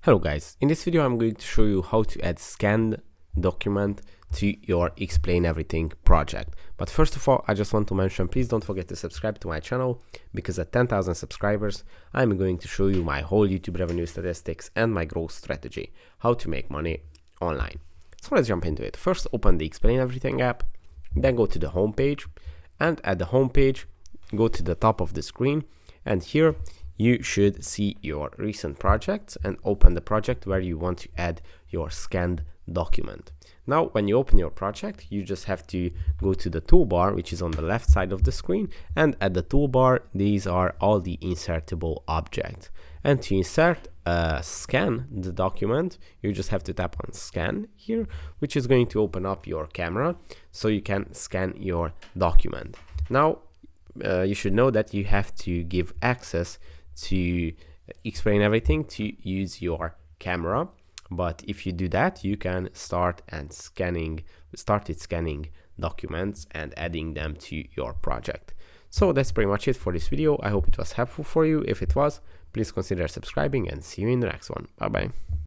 Hello guys, in this video I'm going to show you how to add scanned document to your Explain Everything project. But first of all, I just want to mention, please don't forget to subscribe to my channel, because at 10,000 subscribers I'm going to show you my whole YouTube revenue statistics and my growth strategy, how to make money online. So let's jump into it. First, open the Explain Everything app, then go to the home page, and at the home page go to the top of the screen, and here you should see your recent projects and open the project where you want to add your scanned document. Now, when you open your project, you just have to go to the toolbar, which is on the left side of the screen, and at the toolbar, these are all the insertable objects. And to insert scan the document, you just have to tap on scan here, which is going to open up your camera so you can scan your document. Now, you should know that you have to give access to Explain Everything to use your camera, but if you do that, you can start scanning documents and adding them to your project. So that's pretty much it for this video. I hope it was helpful for you. If it was, please consider subscribing, and see you in the next one. Bye bye.